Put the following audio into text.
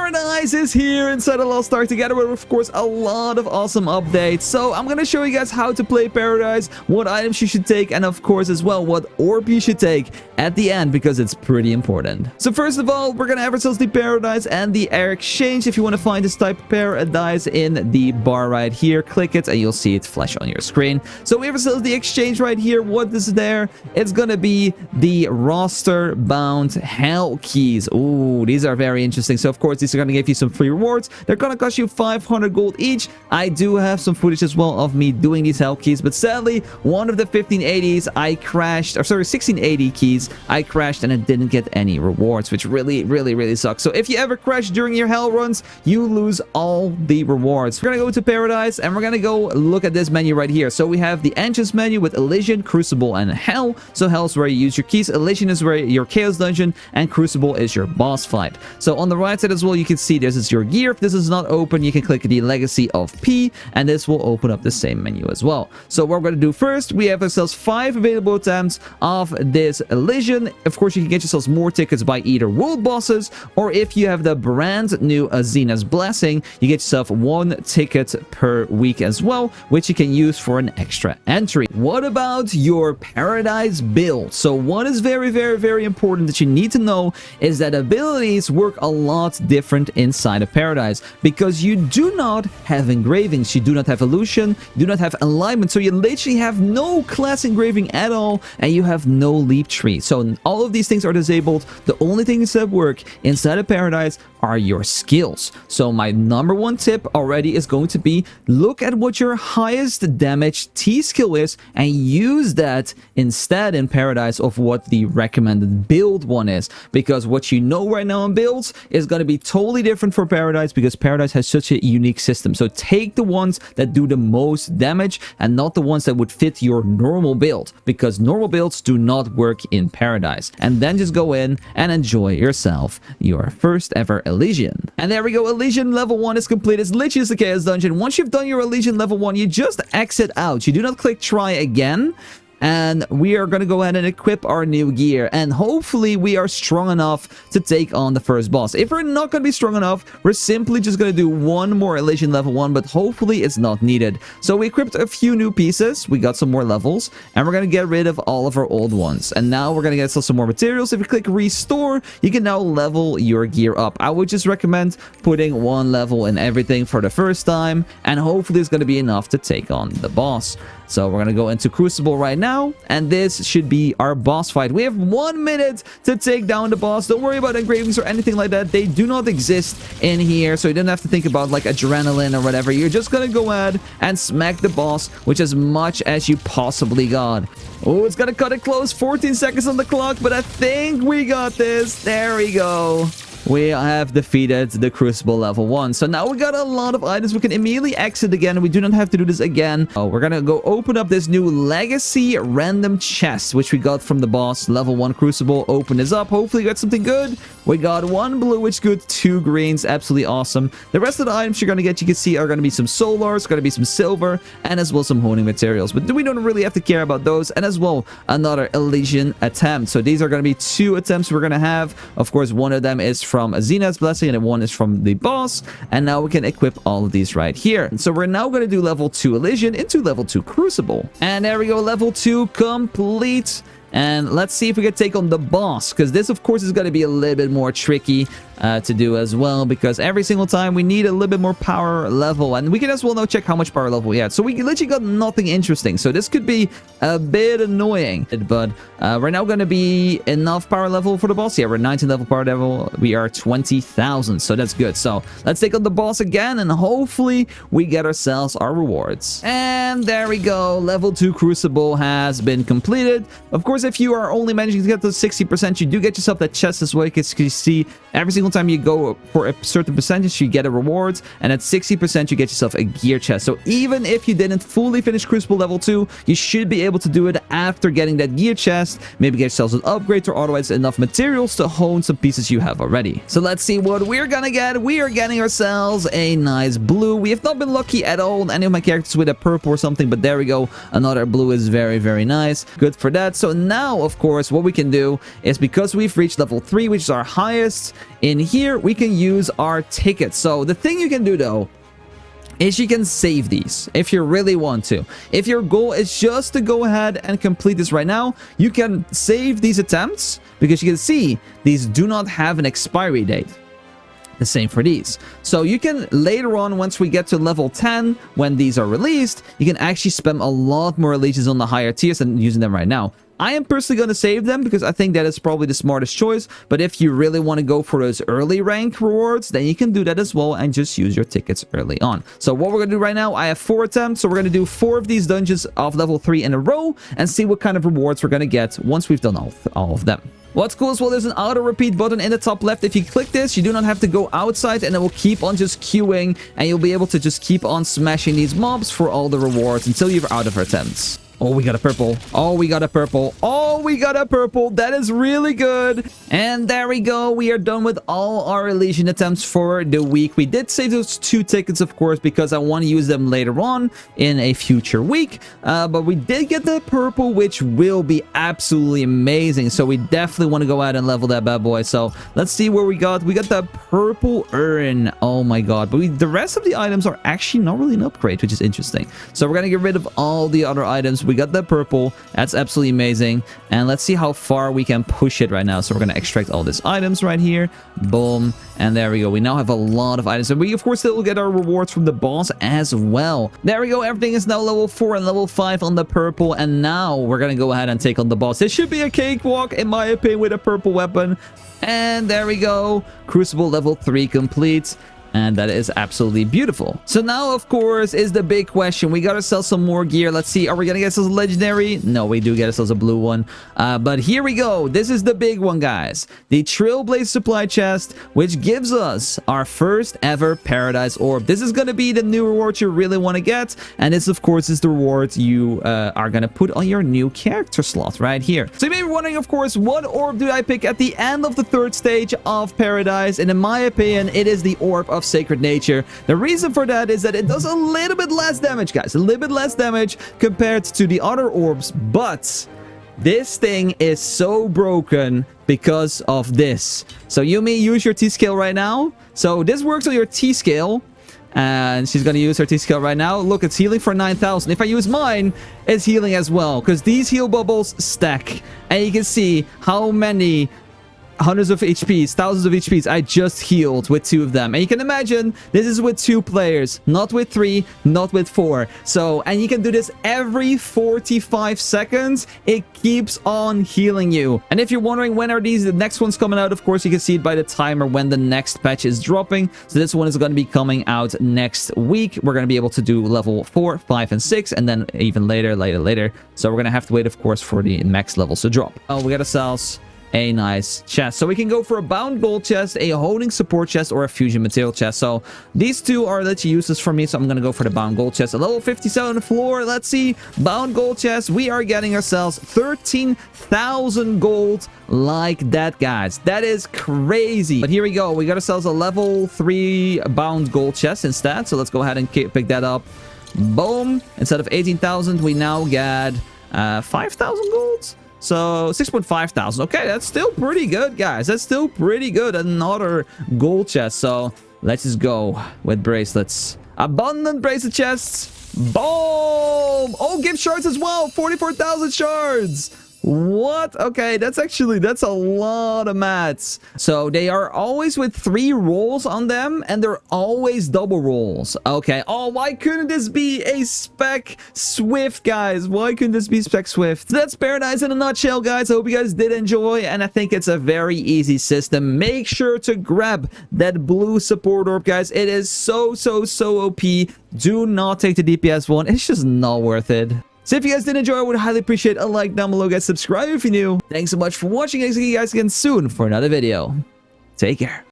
Paradise is here inside of Lost Ark together with, of course, a lot of awesome updates. So I'm gonna show you guys how to play Paradise, what items you should take, and of course as well what orb you should take at the end, because it's pretty important. So first of all, we're gonna have ourselves the Paradise and the Air Exchange. If you want to find this type of Paradise in the bar right here, click it and you'll see it flash on your screen. So we have ourselves the Exchange right here. What is there? It's gonna be the roster bound hell keys. Ooh, these are very interesting. So of course these are gonna give you some free rewards. They're gonna cost you 500 gold each. I do have some footage as well of me doing these hell keys, but sadly one of the 1580s I crashed, or sorry, 1680 keys I crashed and I didn't get any rewards, which really sucks. So if you ever crash during your hell runs, you lose all the rewards. We're gonna go to Paradise and we're gonna go look at this menu right here. So we have the entrance menu with Elysian, Crucible, and Hell. So Hell is where you use your keys, Elysian is where your Chaos Dungeon, and Crucible is your boss fight. So on the right side as well, you can see this is your gear. If this is not open, you can click the Legacy of P, and this will open up the same menu as well. So what we're gonna do first, we have ourselves 5 available attempts of this Elysian. Of course, you can get yourselves more tickets by either world bosses, or if you have the brand new Azena's Blessing, you get yourself 1 ticket per week as well, which you can use for an extra entry. What about your Paradise build? So what is very important that you need to know is that abilities work a lot different inside of Paradise, because you do not have engravings, you do not have illusion, you do not have alignment, so you literally have no class engraving at all, and you have no leap tree. So all of these things are disabled. The only things that work inside of Paradise are your skills. So my number 1 tip already is going to be, look at what your highest damage T skill is and use that instead in Paradise of what the recommended build one is, because what you know right now in builds is going to be totally different for Paradise, because Paradise has such a unique system. So take the ones that do the most damage and not the ones that would fit your normal build, because normal builds do not work in Paradise. And then just go in and enjoy yourself your first ever Elysian. And there we go, Elysian level 1 is complete. It's literally just a Chaos Dungeon. Once you've done your Elysian level 1, you just exit out. You do not click try again. And we are going to go ahead and equip our new gear, and hopefully we are strong enough to take on the first boss. If we're not going to be strong enough, we're simply just going to do 1 more Elysian level 1, but hopefully it's not needed. So we equipped a few new pieces, we got some more levels, and we're going to get rid of all of our old ones. And now we're going to get some more materials. If you click restore, you can now level your gear up. I would just recommend putting 1 level in everything for the first time, and hopefully it's going to be enough to take on the boss. So we're going to go into Crucible right now, and this should be our boss fight. We have 1 minute to take down the boss. Don't worry about engravings or anything like that. They do not exist in here, so you don't have to think about like adrenaline or whatever. You're just going to go ahead and smack the boss with as much as you possibly got. Oh, it's going to cut it close. 14 seconds on the clock, but I think we got this. There we go. We have defeated the Crucible level 1. So now we got a lot of items. We can immediately exit again. We do not have to do this again. Oh, we're gonna go open up this new Legacy random chest, which we got from the boss. Level 1 Crucible. Open this up. Hopefully you got something good. We got 1 blue, which is good. 2 greens. Absolutely awesome. The rest of the items you're gonna get, you can see, are gonna be some solars, gonna be some silver, and as well some honing materials. But we don't really have to care about those. And as well, another Elysian attempt. So these are gonna be 2 attempts we're gonna have. Of course, one of them is from Azena's Blessing, and one is from the boss. And now we can equip all of these right here. So we're now going to do level 2 Elysian into level 2 Crucible. And there we go, level 2 complete. And let's see if we can take on the boss, because this of course is going to be a little bit more tricky to do as well, because every single time we need a little bit more power level, and we can as well now check how much power level we had. So we literally got nothing interesting, so this could be a bit annoying, but we're now going to be enough power level for the boss. Yeah, we're 19 level power level, we are 20,000, so that's good. So let's take on the boss again, and hopefully we get ourselves our rewards. And there we go, level 2 Crucible has been completed. Of course, if you are only managing to get to 60%, you do get yourself that chest as well. You can see every single time you go for a certain percentage, you get a reward, and at 60%, you get yourself a gear chest. So even if you didn't fully finish Crucible level 2, you should be able to do it after getting that gear chest. Maybe get yourselves an upgrade, or otherwise enough materials to hone some pieces you have already. So let's see what we're gonna get. We are getting ourselves a nice blue. We have not been lucky at all on any of my characters with a purple or something, but there we go. Another blue is very nice. Good for that. So now, of course, what we can do is, because we've reached level 3, which is our highest, in here, we can use our tickets. So the thing you can do, though, is you can save these if you really want to. If your goal is just to go ahead and complete this right now, you can save these attempts, because you can see these do not have an expiry date. The same for these. So you can later on, once we get to level 10, when these are released, you can actually spam a lot more legions on the higher tiers than using them right now. I am personally going to save them because I think that is probably the smartest choice. But if you really want to go for those early rank rewards, then you can do that as well and just use your tickets early on. So what we're going to do right now, I have 4 attempts. So we're going to do 4 of these dungeons of level 3 in a row and see what kind of rewards we're going to get once we've done all of them. What's cool is, well, there's an auto repeat button in the top left. If you click this, you do not have to go outside, and it will keep on just queuing, and you'll be able to just keep on smashing these mobs for all the rewards until you're out of attempts. Oh, we got a purple. Oh, we got a purple. Oh, we got a purple. That is really good. And there we go. We are done with all our Elysian attempts for the week. We did save those 2 tickets, of course, because I want to use them later on in a future week. But we did get the purple, which will be absolutely amazing. So we definitely want to go ahead and level that bad boy. So let's see where we got. We got the purple urn. Oh my god. But the rest of the items are actually not really an upgrade, which is interesting. So we're going to get rid of all the other items. We got the purple. That's absolutely amazing. And let's see how far we can push it right now. So we're going to extract all these items right here. Boom. And there we go. We now have a lot of items. And we, of course, still get our rewards from the boss as well. There we go. Everything is now level 4 and level 5 on the purple. And now we're going to go ahead and take on the boss. This should be a cakewalk, in my opinion, with a purple weapon. And there we go. Crucible level 3 complete. And that is absolutely beautiful. So now, of course, is the big question. We got ourselves some more gear. Let's see. Are we going to get ourselves a legendary? No, we do get ourselves a blue one. But here we go. This is the big one, guys. The Trailblaze supply chest, which gives us our first ever Paradise Orb. This is going to be the new reward you really want to get. And this, of course, is the reward you are going to put on your new character slot right here. So you may be wondering, of course, what orb do I pick at the end of the 3rd stage of Paradise? And in my opinion, it is the Orb of Sacred Nature. The reason for that is that it does a little bit less damage, guys. A little bit less damage compared to the other orbs, but this thing is so broken because of this. So you may use your T-scale right now. So this works on your T-scale. And she's going to use her T-scale right now. Look, it's healing for 9,000. If I use mine, it's healing as well. Because these heal bubbles stack. And you can see how many hundreds of HPs, thousands of HPs I just healed with 2 of them. And you can imagine this is with 2 players, not with 3, not with 4. So, and you can do this every 45 seconds. It keeps on healing you. And if you're wondering when are the next ones coming out, of course, you can see it by the timer when the next patch is dropping. So this one is going to be coming out next week. We're going to be able to do level 4, 5, and 6, and then even later. So we're going to have to wait, of course, for the max levels to drop. Oh, we got ourselves a nice chest. So we can go for a bound gold chest, a holding support chest, or a fusion material chest. So these 2 are literally useless for me, so I'm going to go for the bound gold chest. A level 57 floor. Let's see. Bound gold chest. We are getting ourselves 13,000 gold like that, guys. That is crazy. But here we go. We got ourselves a level 3 bound gold chest instead. So let's go ahead and pick that up. Boom. Instead of 18,000, we now get 5,000 golds. So 6.5 thousand. Okay, that's still pretty good, guys. That's still pretty good. Another gold chest. So let's just go with bracelets. Abundant bracelet chests. Boom! Oh, gift shards as well. 44,000 shards. What? Okay, that's a lot of mats. So they are always with 3 rolls on them, and they're always double rolls. Okay. Oh, why couldn't this be a spec swift, guys? Why couldn't this be spec swift? So that's Paradise in a nutshell, guys. I hope you guys did enjoy, and I think it's a very easy system. Make sure to grab that blue support orb, guys. It is so OP. Do not take the DPS one. It's just not worth it. So if you guys did enjoy, I would highly appreciate a like down below, guys. Subscribe if you're new. Thanks so much for watching. I'll see you guys again soon for another video. Take care.